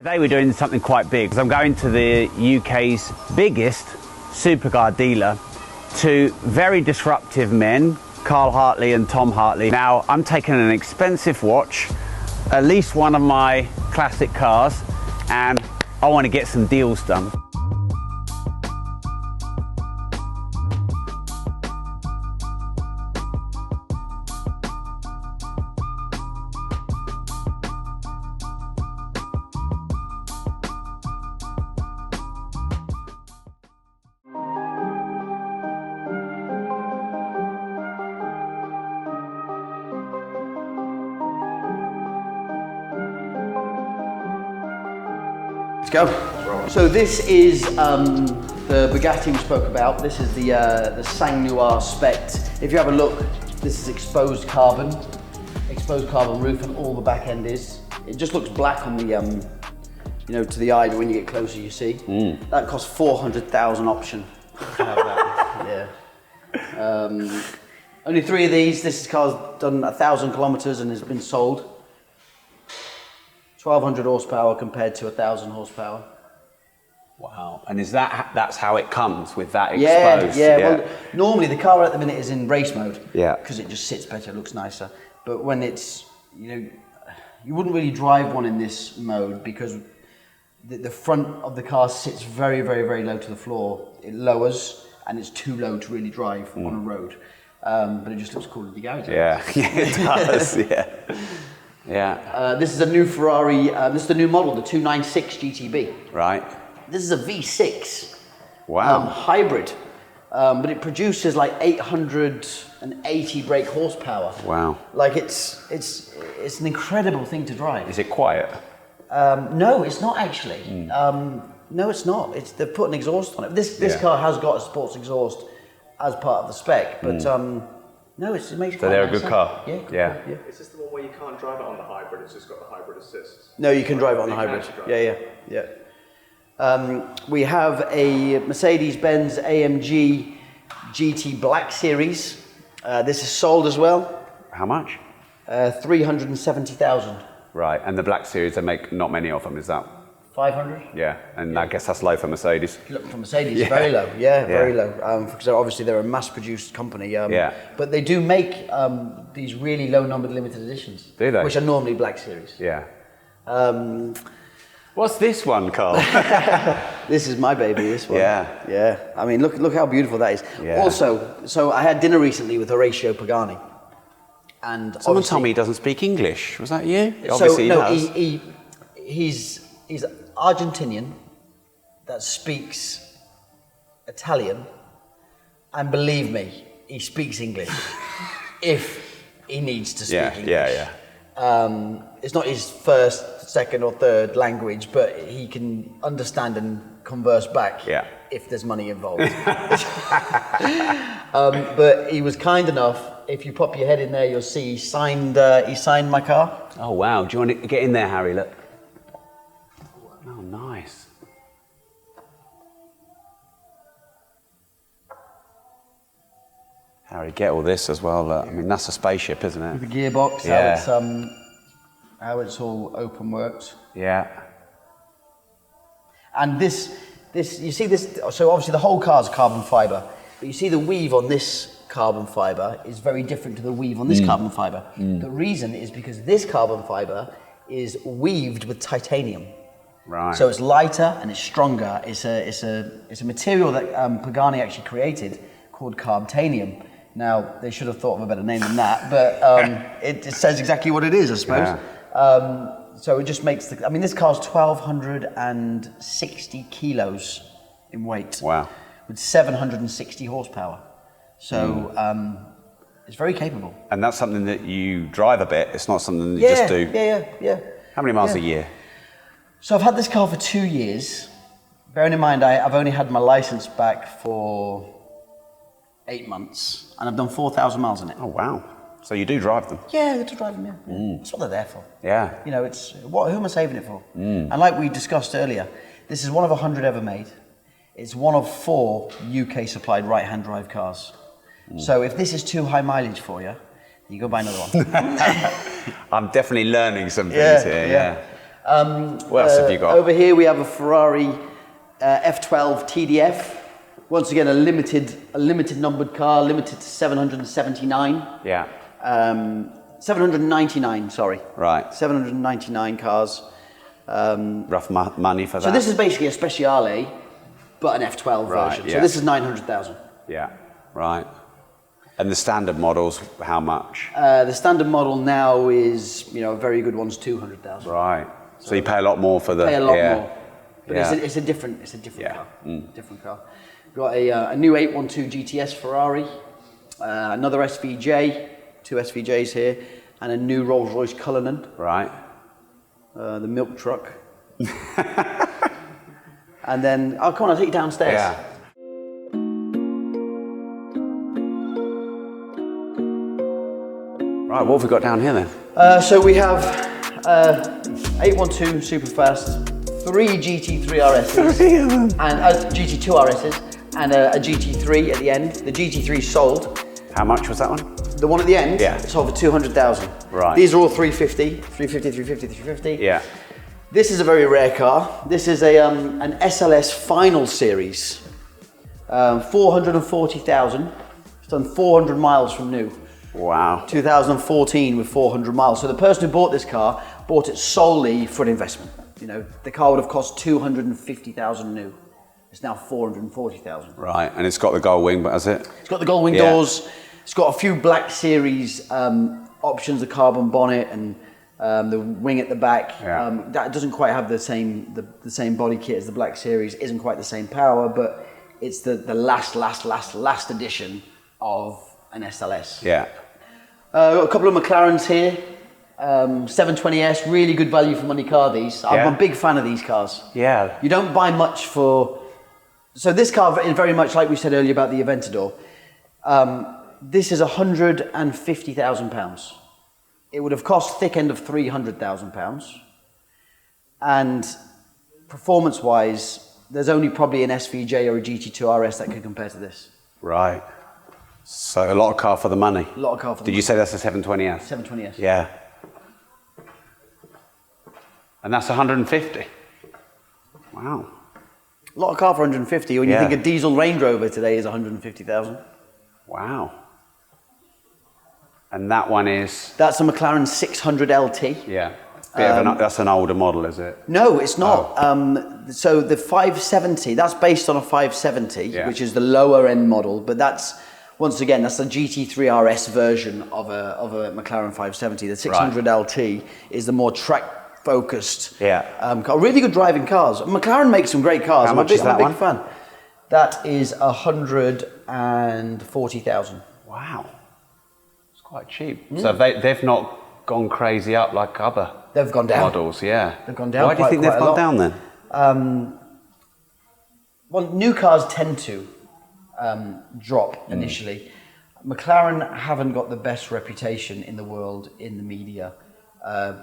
Today we're doing something quite big, because I'm going to the UK's biggest supercar dealer, two very disruptive men, Carl Hartley and Tom Hartley. Now, I'm taking an expensive watch, at least one of my classic cars, and I want to get some deals done. Let's go. So this is the Bugatti we spoke about. This is the Sang Noir Spect. If you have a look, this is exposed carbon roof, and all the back end is. It just looks black on the, you know, to the eye, but when you get closer, you see. That costs 400,000 option to have that. Yeah. Only 3 of these. This car's done 1,000 kilometers and has been sold. 1,200 horsepower compared to 1,000 horsepower. Wow. And is that's how it comes, with that exposed? Yeah. Well, normally the car at the minute is in race mode. Yeah. Because it just sits better, looks nicer. But when it's, you know, you wouldn't really drive one in this mode because the front of the car sits very, very, very low to the floor. It lowers and it's too low to really drive on a road. But it just looks cool in the garage. Yeah, it does, yeah. Yeah. This is a new Ferrari, this is the new model, the 296 GTB. Right. This is a V6 Wow. hybrid, but it produces like 880 brake horsepower. Wow. Like it's an incredible thing to drive. Is it quiet? No, it's not actually. No, it's not. They've put an exhaust on it. This car has got a sports exhaust as part of the spec, but no, it makes quite So they're a nice good sound. car? Yeah. Is this the one where you can't drive it on the hybrid, it's just got the hybrid assist? No, you can drive it on the You can hybrid. actually drive Yeah. We have a Mercedes-Benz AMG GT Black Series. This is sold as well. How much? 370,000. Right, and the Black Series, they make not many of them, is that? 500. Yeah, and I guess that's low for Mercedes. Look, for Mercedes, very low. Yeah, very low. Because obviously they're a mass-produced company. But they do make these really low-numbered limited editions. Do they? Which are normally Black Series. Yeah. What's this one, Carl? This is my baby, this one. Yeah. Yeah. I mean, look how beautiful that is. Yeah. Also, so I had dinner recently with Horatio Pagani. And Someone told me he doesn't speak English. Was that you? So, Obviously no, he does. he's Argentinian that speaks Italian, and believe me, he speaks English if he needs to speak English. Yeah. It's not his first, second, or third language, but he can understand and converse back if there's money involved. But he was kind enough. If you pop your head in there, you'll see he signed my car. Oh, wow. Do you want to get in there, Harry? Look. Oh, nice. Harry, get all this as well. I mean, that's a spaceship, isn't it? The gearbox, Yeah. how it's all open works. Yeah. And this, you see this, so obviously the whole car's carbon fibre, but you see the weave on this carbon fibre is very different to the weave on this carbon fibre. The reason is because this carbon fibre is weaved with titanium. Right. So it's lighter and it's stronger. It's a material that Pagani actually created called carbtanium. Now, they should have thought of a better name than that, but it says exactly what it is, I suppose. Yeah. So it just makes I mean, this car's 1,260 kilos in weight. Wow. With 760 horsepower. So it's very capable. And that's something that you drive a bit. It's not something that you just do. Yeah. How many miles a year? So I've had this car for 2 years. Bearing in mind, I've only had my license back for 8 months, and I've done 4,000 miles in it. Oh, wow. So you do drive them? Yeah, I get to drive them, yeah. That's what they're there for. Yeah. You know, who am I saving it for? And like we discussed earlier, this is one of 100 ever made. It's one of 4 UK supplied right-hand drive cars. So if this is too high mileage for you, you go buy another one. I'm definitely learning some things here, yeah. What else have you got? Over here we have a Ferrari F12tdf. Once again, a limited numbered car, limited to 779. Yeah. 799, sorry. Right. 799 cars. Rough money for that. So this is basically a Speciale, but an F12 version. Yeah. So this is 900,000. Yeah, right. And the standard models, how much? The standard model now is, a very good one's 200,000. Right. So you pay a lot more for the... Pay a lot more. But Yeah. it's a different Yeah. car. Different car. We've got a new 812 GTS Ferrari, another SVJ, 2 SVJs here, and a new Rolls-Royce Cullinan. Right. The milk truck. And then, come on, I'll take you downstairs. Yeah. Right, what have we got down here then? So we have 812 Superfast, 3 GT3 RSs, 3 of them. and GT2 RSs, and a GT3 at the end. The GT3 sold. How much was that one? The one at the end, Yeah. sold for 200,000. Right. These are all 350, 350. Yeah. This is a very rare car. This is an SLS Final Series. 440,000. It's done 400 miles from new. Wow. 2014 with 400 miles. So the person who bought this car bought it solely for an investment. The car would have cost 250,000 new. It's now 440,000. Right, and it's got the gold wing, but has it? It's got the gold wing Yeah. doors. It's got a few Black Series options, the carbon bonnet and the wing at the back. Yeah. That doesn't quite have the same body kit as the Black Series. Isn't quite the same power, but it's the last edition of an SLS. Yeah. Got a couple of McLarens here. 720S, really good value for money car. These. Yeah. I'm a big fan of these cars. Yeah. You don't buy much for. So this car is very much like we said earlier about the Aventador. This is £150,000. It would have cost thick end of £300,000. And performance-wise, there's only probably an SVJ or a GT2 RS that could compare to this. Right. So a lot of car for the money. A lot of car for the Did you say that's a 720S? 720S. Yeah. And that's 150. Wow. A lot of car for 150. When you Yeah. think a diesel Range Rover today is 150,000. Wow. And that one is? That's a McLaren 600 LT. Yeah. That's an older model, is it? No, it's not. Oh. So the 570, that's based on a 570, Yeah. which is the lower end model, but that's, once again, that's the GT3 RS version of a McLaren 570. The 600 LT is the more track focused car. Really good driving cars. McLaren makes some great cars. How much is that I'm a one? big fan. That is 140,000. Wow. It's quite cheap. So they've not gone crazy up like other They've gone down. models, yeah. They've gone down. Why do you think they've quite a gone lot. down then? Well, new cars tend to drop initially. McLaren haven't got the best reputation in the world in the media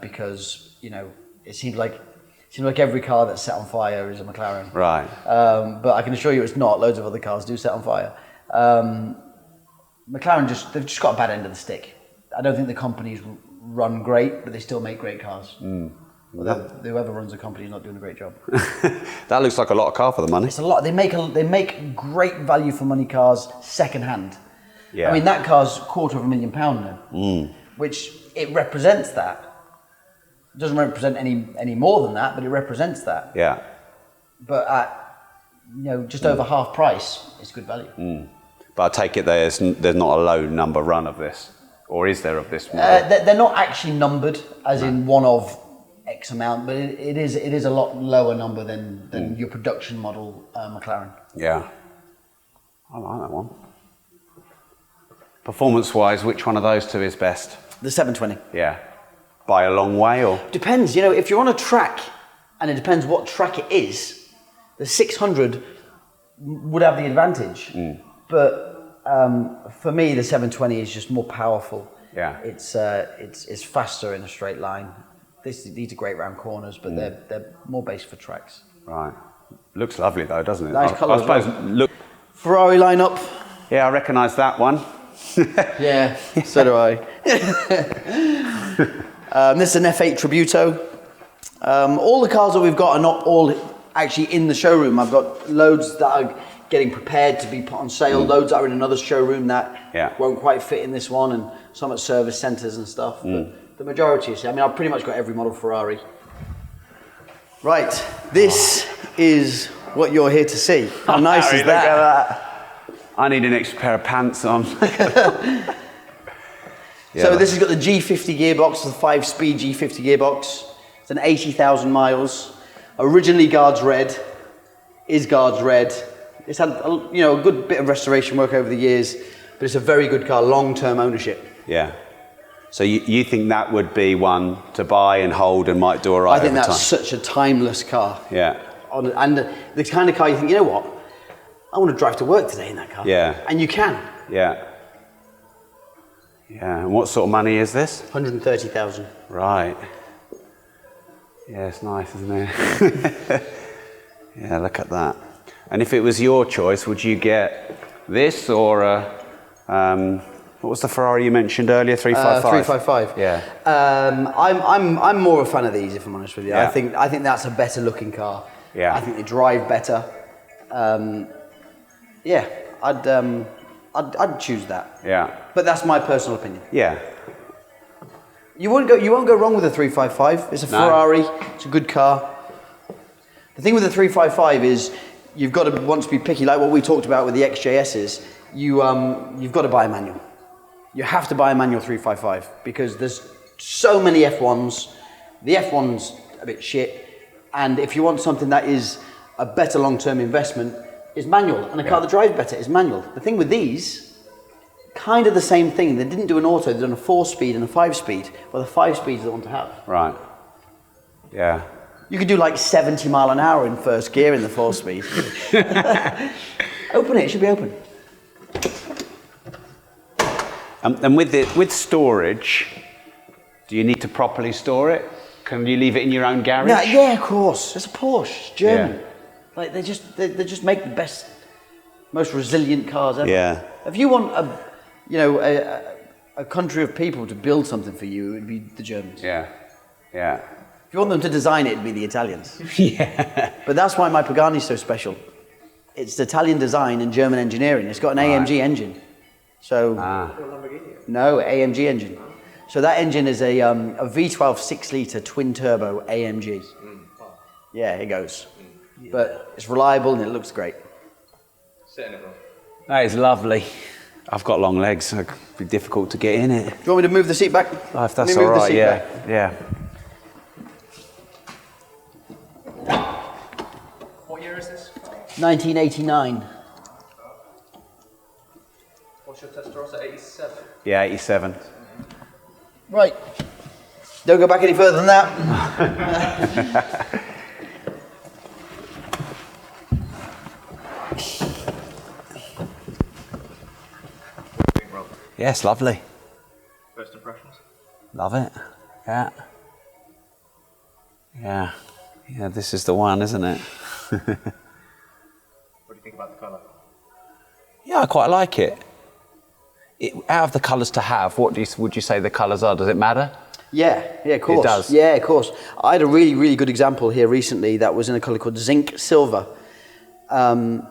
because it seems like every car that's set on fire is a McLaren. Right. But I can assure you it's not. Loads of other cars do set on fire. McLaren they've just got a bad end of the stick. I don't think the companies run great, but they still make great cars. Whoever runs the company is not doing a great job. That looks like a lot of car for the money. It's a lot. They make great value for money cars second hand. Yeah. I mean, that car's £250,000 now, which it represents that. It doesn't represent any more than that, but it represents that. Yeah. But at just over half price, it's good value. But I take it there's not a low number run of this, or is there of this model? They're not actually numbered, as in one of X amount, but it is a lot lower number than your production model McLaren. Yeah. I like that one. Performance-wise, which one of those two is best? The 720. Yeah. By a long way, or? Depends. If you're on a track, and it depends what track it is, the 600 would have the advantage. But for me, the 720 is just more powerful. Yeah. It's faster in a straight line. These are great round corners, but they're more based for tracks. Right. Looks lovely though, doesn't it? Nice colour I as suppose. well. Look. Ferrari lineup. Yeah, I recognise that one. Yeah, so do I. This is an F8 Tributo. All the cars that we've got are not all actually in the showroom. I've got loads that are getting prepared to be put on sale, loads that are in another showroom that won't quite fit in this one, and some at service centres and stuff. But the majority is, I mean, I've pretty much got every model Ferrari. Right, this is what you're here to see. How nice is that? Look at that. I need an extra pair of pants on. So this has got the G50 gearbox, the 5-speed G50 gearbox. It's an 80,000 miles. Originally Guards Red, is Guards Red. It's had a good bit of restoration work over the years, but it's a very good car, long-term ownership. Yeah. So you think that would be one to buy and hold and might do all right? I think that's such a timeless car. Yeah. And the kind of car you think, you know what? I want to drive to work today in that car. Yeah. And you can. Yeah. Yeah. And what sort of money is this? 130,000. Right. Yeah, it's nice, isn't it? Yeah, look at that. And if it was your choice, would you get this or what was the Ferrari you mentioned earlier? 355. 355. Yeah. I'm more a fan of these, if I'm honest with you. Yeah. I think that's a better looking car. Yeah. I think they drive better. Yeah, I'd choose that. Yeah. But that's my personal opinion. Yeah. You won't go wrong with a 355. It's a Ferrari. It's a good car. The thing with the 355 is you've got to want to be picky, like what we talked about with the XJSs. You've got to buy a manual. You have to buy a manual 355 because there's so many F1s. The F1's a bit shit, and if you want something that is a better long-term investment, is manual, and a car that drives better is manual. The thing with these, kind of the same thing. They didn't do an auto, they've done a 4-speed and a 5-speed. Well, the 5-speed is the one to have. Right. Yeah. You could do like 70 mile an hour in first gear in the 4-speed. Open it, it should be open. And with storage, do you need to properly store it? Can you leave it in your own garage? Yeah, of course. It's a Porsche, it's German. Yeah. Like they just make the best, most resilient cars ever. Yeah. If you want a country of people to build something for you, it would be the Germans. Yeah. Yeah. If you want them to design it, it'd be the Italians. Yeah. But that's why my Pagani is so special. It's Italian design and German engineering. It's got an AMG engine. So no, AMG engine. So that engine is a V12 6-litre twin-turbo AMG. Yeah, it goes. But it's reliable and it looks great. That is lovely. I've got long legs, so it'd be difficult to get in it. Do you want me to move the seat back? Oh, if that's all right, yeah. Yeah. What year is this? 1989. What's your Testarossa? 87? Yeah, 87. Right. Don't go back any further than that. Yes, lovely. First impressions? Love it. Yeah. Yeah. Yeah, this is the one, isn't it? What do you think about the colour? Yeah, I quite like it. Out of the colours to have, what would you say the colours are? Does it matter? Yeah, of course. It does? Yeah, of course. I had a really, really good example here recently that was in a colour called Zinc Silver. And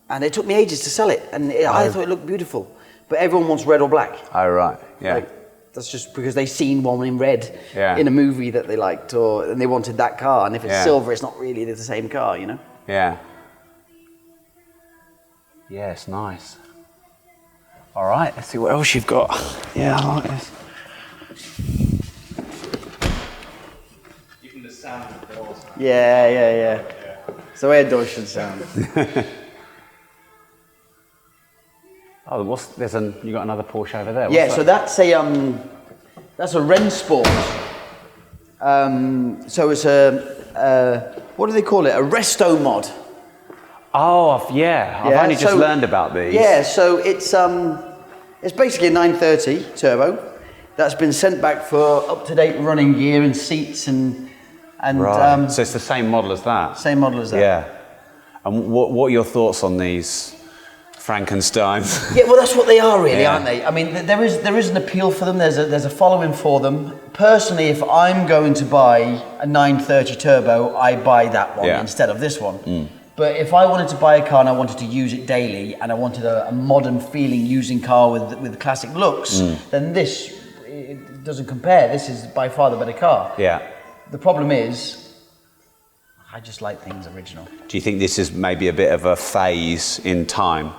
it took me ages to sell it, and I thought it looked beautiful. But everyone wants red or black. Oh, right, yeah. Like, that's just because they've seen one in red in a movie that they liked, and they wanted that car. And if it's silver, it's not really the same car, you know? Yeah. Yeah, it's nice. All right, let's see what else you've got. Yeah, I like this. Even the sound of the doors. Yeah. It's the way a door should sound. Oh, you got another Porsche over there. So that's a Rennsport. So it's what do they call it? A Restomod. Oh, yeah. I've only just learned about these. Yeah, so it's basically a 930 turbo that's been sent back for up-to-date running gear and seats and right. So it's the same model as that. Same model as that. Yeah. And what are your thoughts on these Frankenstein. Yeah, well, that's what they are, really, Yeah. aren't they? I mean, there is an appeal for them. There's a following for them. Personally, if I'm going to buy a 930 turbo, I buy that one instead of this one. But if I wanted to buy a car and I wanted to use it daily, and I wanted a modern feeling using car with classic looks, then this it doesn't compare. This is by far the better car. Yeah. The problem is, I just like things original. Do you think this is maybe a bit of a phase in time?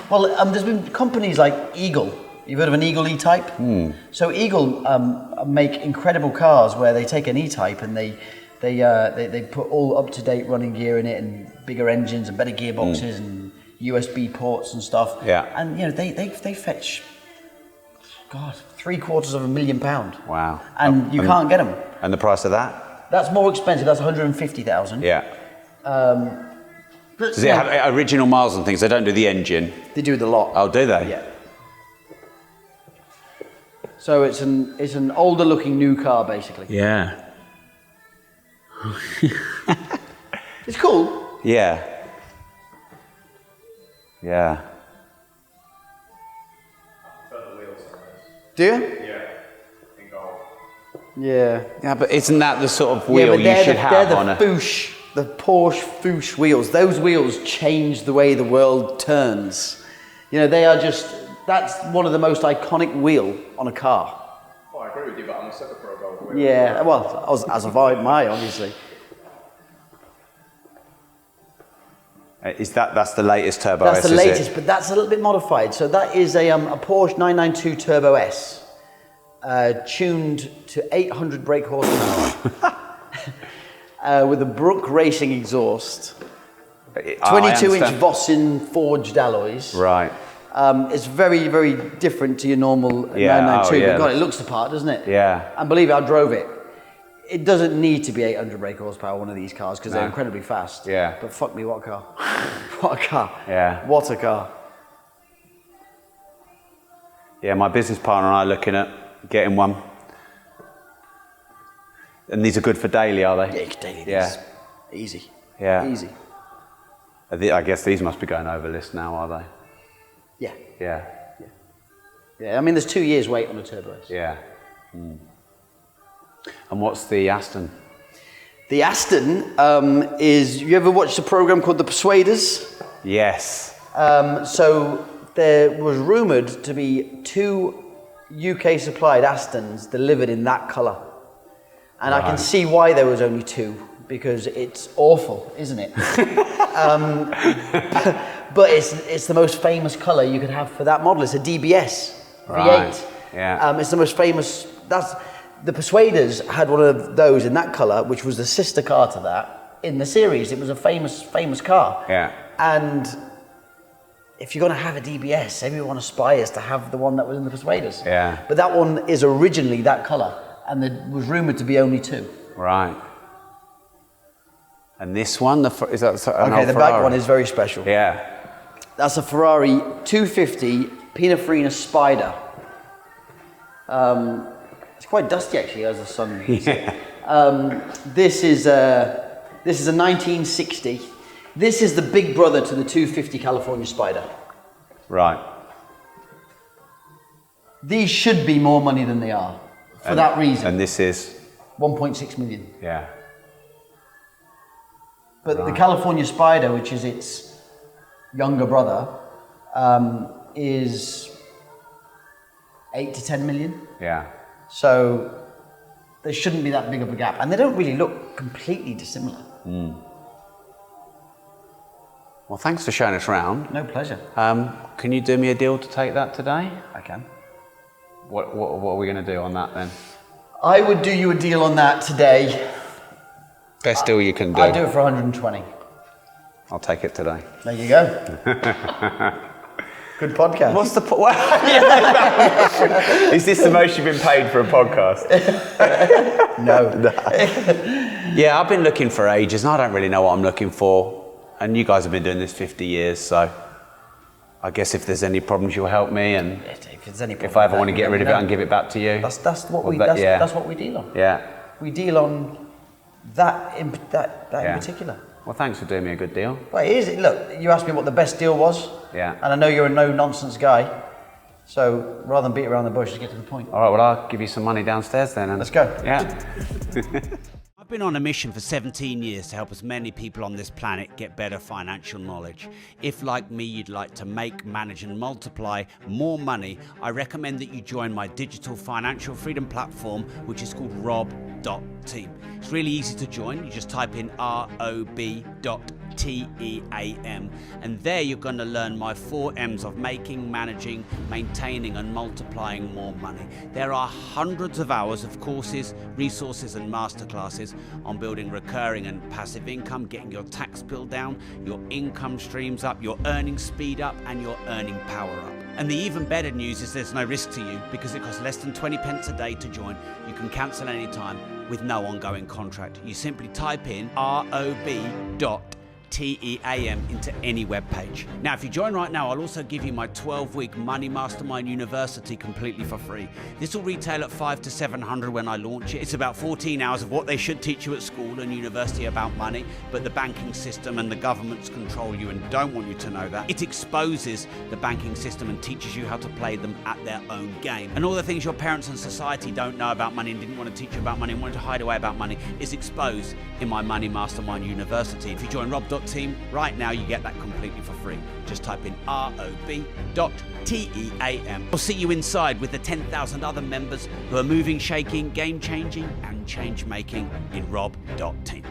Well, there's been companies like Eagle. You've heard of an Eagle E-Type? So Eagle make incredible cars where they take an E-Type and they put all up-to-date running gear in it and bigger engines and better gearboxes and USB ports and stuff. Yeah. And you know they fetch, God, £750,000. Wow. And you can't get them. And the price of that? That's more expensive. That's 150,000. Yeah. But, Does it have original miles and things? They don't do the engine. They do the lot. Oh, do they? Yeah. So it's an older looking new car basically. Yeah. It's cool. Yeah. Yeah. Do you? Yeah, in gold. Yeah. Yeah, but isn't that the sort of wheel but you should have they're on the a... Fouche, the Porsche Fouche wheels. Those wheels change the way the world turns. You know, they are just, that's one of the most iconic wheel on a car. Oh, I agree with you, but I'm a sucker for a gold wheel. Yeah, well, as of my, obviously. Is that's the latest Turbo That's S, the is latest, it? but that's a little bit modified. So that is a Porsche 992 Turbo S, tuned to 800 brake horsepower, with a Brook Racing exhaust, 22-inch Vossen forged alloys. Right. It's very, very different to your normal 992, but God, it looks the part, doesn't it? Yeah. And believe it, I drove it. It doesn't need to be 800 brake horsepower, one of these cars, because they're incredibly fast. Yeah. But fuck me, what a car. What a car. Yeah. What a car. Yeah, my business partner and I are looking at getting one. And these are good for daily, are they? Yeah, you can daily these. Yeah. Easy. Yeah. Easy. I guess these must be going over list now, are they? Yeah. Yeah. Yeah, I mean, there's 2 years wait on a Turbo S. Yeah. And what's the Aston? The Aston is, you ever watched a program called The Persuaders? Yes. So there was rumoured to be 2 UK supplied Astons delivered in that colour. And I can see why there was only 2, because it's awful, isn't it? But it's the most famous colour you could have for that model. It's a DBS V8. Right. Yeah. It's the most famous, the Persuaders had one of those in that colour, which was the sister car to that in the series. It was a famous car. Yeah. And if you're going to have a DBS, everyone aspires to have the one that was in the Persuaders. Yeah. But that one is originally that colour, and there was rumoured to be only 2. Right. And this one, is that an Okay, old the Ferrari? back one is very special. Yeah. That's a Ferrari 250 Pininfarina Spider. It's quite dusty actually as the sun hits it. This is a 1960. This is the big brother to the 250 California Spider. Right. These should be more money than they are for that reason. And this is? 1.6 million. Yeah. But the California Spider, which is its younger brother, is 8 to 10 million. Yeah. So there shouldn't be that big of a gap. And they don't really look completely dissimilar. Well, thanks for showing us around. No pleasure. Can you do me a deal to take that today? I can. What are we going to do on that then? I would do you a deal on that today. Best deal you can do. I'll do it for 120. I'll take it today. There you go. Good podcast. What's the Is this the most you've been paid for a podcast? No. Yeah, I've been looking for ages and I don't really know what I'm looking for. And you guys have been doing this 50 years, so I guess if there's any problems you'll help me, and If there's any problem if I ever with want to that, get rid of it let me and give it back to you. know. That's what we Well, that's what we deal on. Yeah. We deal on that in Yeah. particular. Well, thanks for doing me a good deal. But it is, look, you asked me what the best deal was. Yeah. And I know you're a no-nonsense guy. So rather than beat around the bush, just get to the point. All right, well, I'll give you some money downstairs then. And let's go. Yeah. I've been on a mission for 17 years to help as many people on this planet get better financial knowledge. If, like me, you'd like to make, manage and multiply more money, I recommend that you join my digital financial freedom platform, which is called rob.team. It's really easy to join. You just type in rob.team, and there you're going to learn my 4 M's of making, managing, maintaining and multiplying more money. There are hundreds of hours of courses, resources and masterclasses on building recurring and passive income, getting your tax bill down, your income streams up, your earning speed up and your earning power up. And the even better news is there's no risk to you because it costs less than 20 pence a day to join. You can cancel any time with no ongoing contract. You simply type in rob.team into any web page. Now, if you join right now, I'll also give you my 12-week Money Mastermind University completely for free. This will retail at $500 to $700 when I launch it. It's about 14 hours of what they should teach you at school and university about money, but the banking system and the governments control you and don't want you to know that. It exposes the banking system and teaches you how to play them at their own game. And all the things your parents and society don't know about money and didn't want to teach you about money and wanted to hide away about money is exposed in my Money Mastermind University. If you join rob.team right now, you get that completely for free. Just type in rob.team. I'll see you inside with the 10,000 other members who are moving, shaking, game-changing and change-making in rob.team.